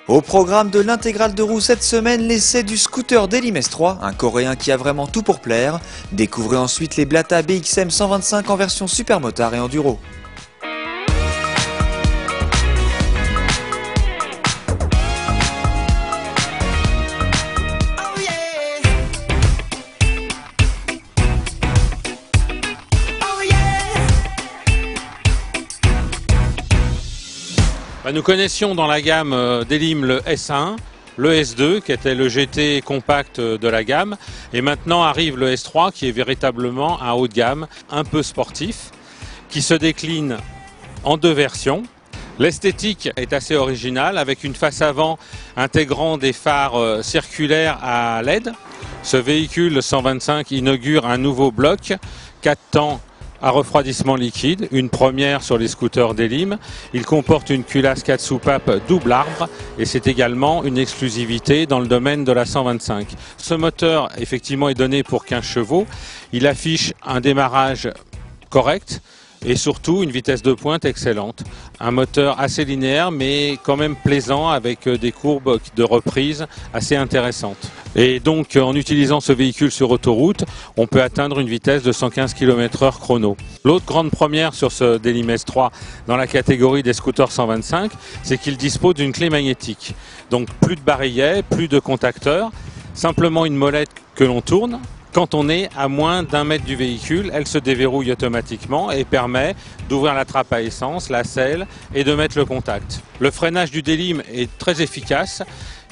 Au programme de l'intégrale de roue cette semaine, l'essai du scooter Delim S3, un coréen qui a vraiment tout pour plaire. Découvrez ensuite les Blata BXM 125 en version supermotard et enduro. Nous connaissions dans la gamme Delim le S1, le S2 qui était le GT compact de la gamme, et maintenant arrive le S3 qui est véritablement un haut de gamme, un peu sportif, qui se décline en deux versions. L'esthétique est assez originale avec une face avant intégrant des phares circulaires à LED. Ce véhicule 125 inaugure un nouveau bloc, 4 temps à refroidissement liquide, une première sur les scooters Delim. Il comporte une culasse 4 soupapes double arbre et c'est également une exclusivité dans le domaine de la 125. Ce moteur effectivement est donné pour 15 chevaux. Il affiche un démarrage correct et surtout une vitesse de pointe excellente. Un moteur assez linéaire mais quand même plaisant avec des courbes de reprise assez intéressantes. Et donc en utilisant ce véhicule sur autoroute, on peut atteindre une vitesse de 115 km/h chrono. L'autre grande première sur ce Delim S3 dans la catégorie des scooters 125, c'est qu'il dispose d'une clé magnétique. Donc plus de barillet, plus de contacteurs, simplement une molette que l'on tourne. Quand on est à moins d'1 mètre du véhicule, elle se déverrouille automatiquement et permet d'ouvrir la trappe à essence, la selle et de mettre le contact. Le freinage du Delim est très efficace.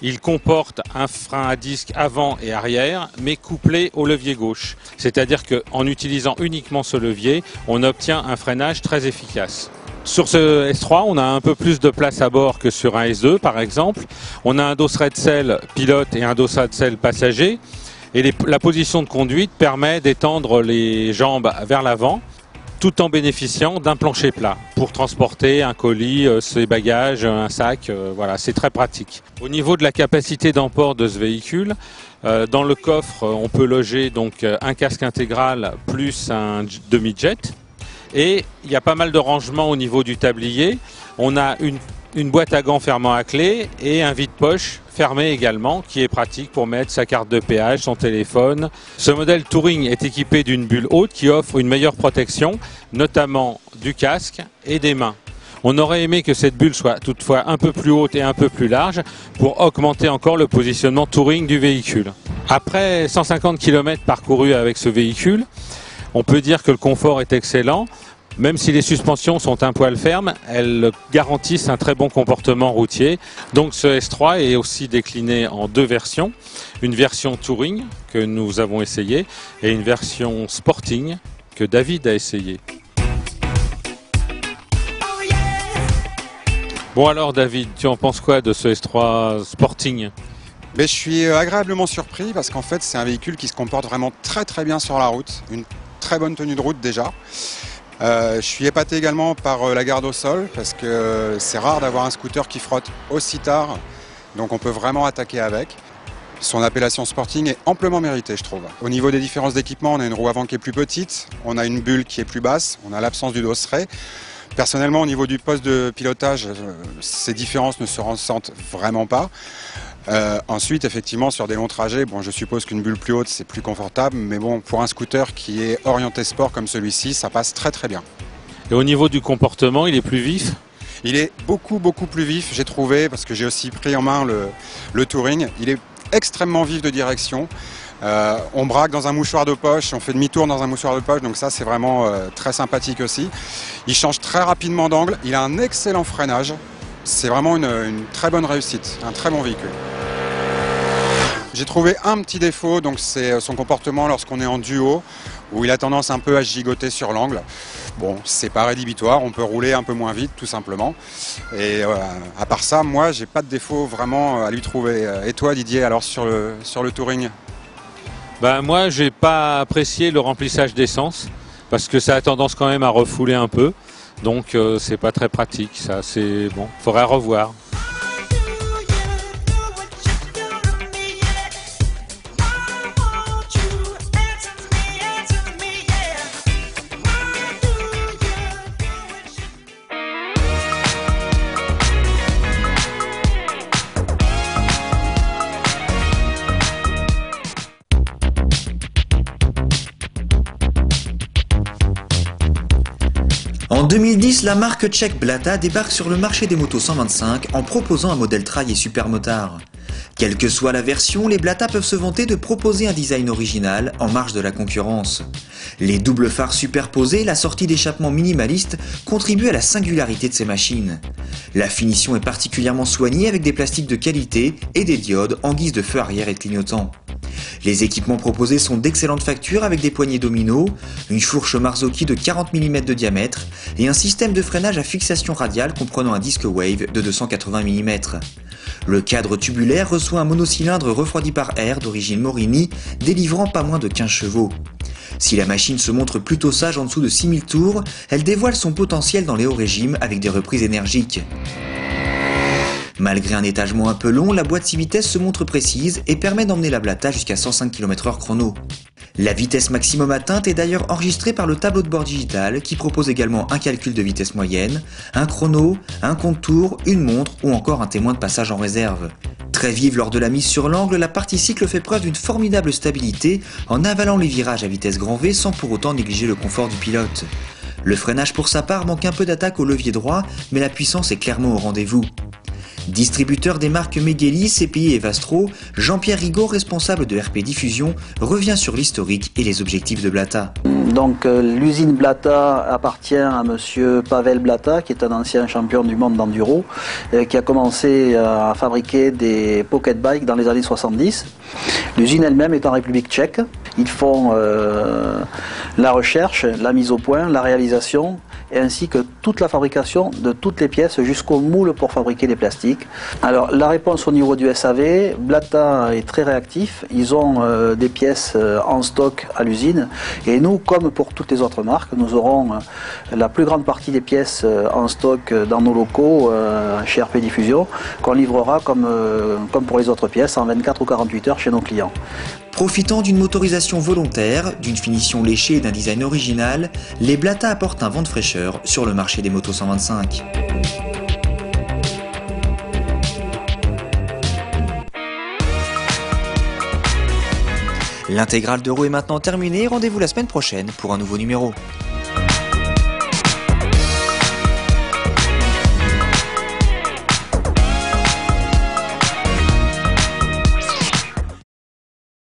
Il comporte un frein à disque avant et arrière, mais couplé au levier gauche. C'est-à-dire qu'en utilisant uniquement ce levier, on obtient un freinage très efficace. Sur ce S3, on a un peu plus de place à bord que sur un S2 par exemple. On a un dosseret de selle pilote et un dosseret de selle passager. Et la position de conduite permet d'étendre les jambes vers l'avant tout en bénéficiant d'un plancher plat pour transporter un colis, ses bagages, un sac. Voilà, c'est très pratique. Au niveau de la capacité d'emport de ce véhicule, dans le coffre, on peut loger donc un casque intégral plus un demi-jet. Et il y a pas mal de rangements au niveau du tablier. On a une boîte à gants fermant à clé et un vide-poche fermé également qui est pratique pour mettre sa carte de péage, son téléphone. Ce modèle Touring est équipé d'une bulle haute qui offre une meilleure protection, notamment du casque et des mains. On aurait aimé que cette bulle soit toutefois un peu plus haute et un peu plus large pour augmenter encore le positionnement Touring du véhicule. Après 150 km parcourus avec ce véhicule, on peut dire que le confort est excellent. Même si les suspensions sont un poil fermes, elles garantissent un très bon comportement routier. Donc ce S3 est aussi décliné en deux versions. Une version Touring que nous avons essayé et une version Sporting que David a essayé. Bon alors David, tu en penses quoi de ce S3 Sporting ? Je suis agréablement surpris parce qu'en fait c'est un véhicule qui se comporte vraiment très bien sur la route. Une très bonne tenue de route déjà. Je suis épaté également par la garde au sol parce que c'est rare d'avoir un scooter qui frotte aussi tard, donc on peut vraiment attaquer avec. Son appellation Sporting est amplement méritée, je trouve. Au niveau des différences d'équipement, on a une roue avant qui est plus petite, on a une bulle qui est plus basse, on a l'absence du dosseret. Personnellement, au niveau du poste de pilotage, ces différences ne se ressentent vraiment pas. Ensuite, effectivement, sur des longs trajets, je suppose qu'une bulle plus haute, c'est plus confortable, mais bon, pour un scooter qui est orienté sport comme celui-ci, ça passe très bien. Et au niveau du comportement, il est plus vif ? Il est beaucoup plus vif, j'ai trouvé, parce que j'ai aussi pris en main le Touring. Il est extrêmement vif de direction. On braque dans un mouchoir de poche, on fait demi-tour dans un mouchoir de poche, donc ça c'est vraiment très sympathique aussi. Il change très rapidement d'angle, il a un excellent freinage. C'est vraiment une très bonne réussite, un très bon véhicule. J'ai trouvé un petit défaut, donc c'est son comportement lorsqu'on est en duo, où il a tendance un peu à gigoter sur l'angle. Bon, c'est pas rédhibitoire, on peut rouler un peu moins vite tout simplement. Et à part ça, moi j'ai pas de défaut vraiment à lui trouver. Et toi Didier, alors sur le Touring ? Moi j'ai pas apprécié le remplissage d'essence, parce que ça a tendance quand même à refouler un peu. Donc c'est pas très pratique, ça c'est bon, faudrait revoir. 2010, la marque tchèque Blata débarque sur le marché des motos 125 en proposant un modèle trail et supermotard. Quelle que soit la version, les Blata peuvent se vanter de proposer un design original en marge de la concurrence. Les doubles phares superposés et la sortie d'échappement minimaliste contribuent à la singularité de ces machines. La finition est particulièrement soignée avec des plastiques de qualité et des diodes en guise de feu arrière et clignotant. Les équipements proposés sont d'excellente facture avec des poignées domino, une fourche Marzocchi de 40 mm de diamètre et un système de freinage à fixation radiale comprenant un disque wave de 280 mm. Le cadre tubulaire reçoit un monocylindre refroidi par air d'origine Morini délivrant pas moins de 15 chevaux. Si la machine se montre plutôt sage en dessous de 6000 tours, elle dévoile son potentiel dans les hauts régimes avec des reprises énergiques. Malgré un étagement un peu long, la boîte 6 vitesses se montre précise et permet d'emmener la Blata jusqu'à 105 km/h chrono. La vitesse maximum atteinte est d'ailleurs enregistrée par le tableau de bord digital qui propose également un calcul de vitesse moyenne, un chrono, un compte tour, une montre ou encore un témoin de passage en réserve. Très vive lors de la mise sur l'angle, la partie cycle fait preuve d'une formidable stabilité en avalant les virages à vitesse grand V sans pour autant négliger le confort du pilote. Le freinage pour sa part manque un peu d'attaque au levier droit, mais la puissance est clairement au rendez-vous. Distributeur des marques Megeli, CPI et Vastro, Jean-Pierre Rigaud, responsable de RP Diffusion, revient sur l'historique et les objectifs de Blata. Donc l'usine Blata appartient à monsieur Pavel Blata, qui est un ancien champion du monde d'enduro, qui a commencé à fabriquer des pocket bikes dans les années 70. L'usine elle-même est en République tchèque. Ils font la recherche, la mise au point, la réalisation, ainsi que toute la fabrication de toutes les pièces jusqu'au moule pour fabriquer les plastiques. Alors la réponse au niveau du SAV, Blata est très réactif, ils ont des pièces en stock à l'usine et nous, comme pour toutes les autres marques, nous aurons la plus grande partie des pièces en stock dans nos locaux chez RP Diffusion, qu'on livrera comme pour les autres pièces en 24 ou 48 heures chez nos clients. Profitant d'une motorisation volontaire, d'une finition léchée et d'un design original, les Blata apportent un vent de fraîcheur sur le marché des motos 125. L'intégrale d'Euro est maintenant terminée, rendez-vous la semaine prochaine pour un nouveau numéro.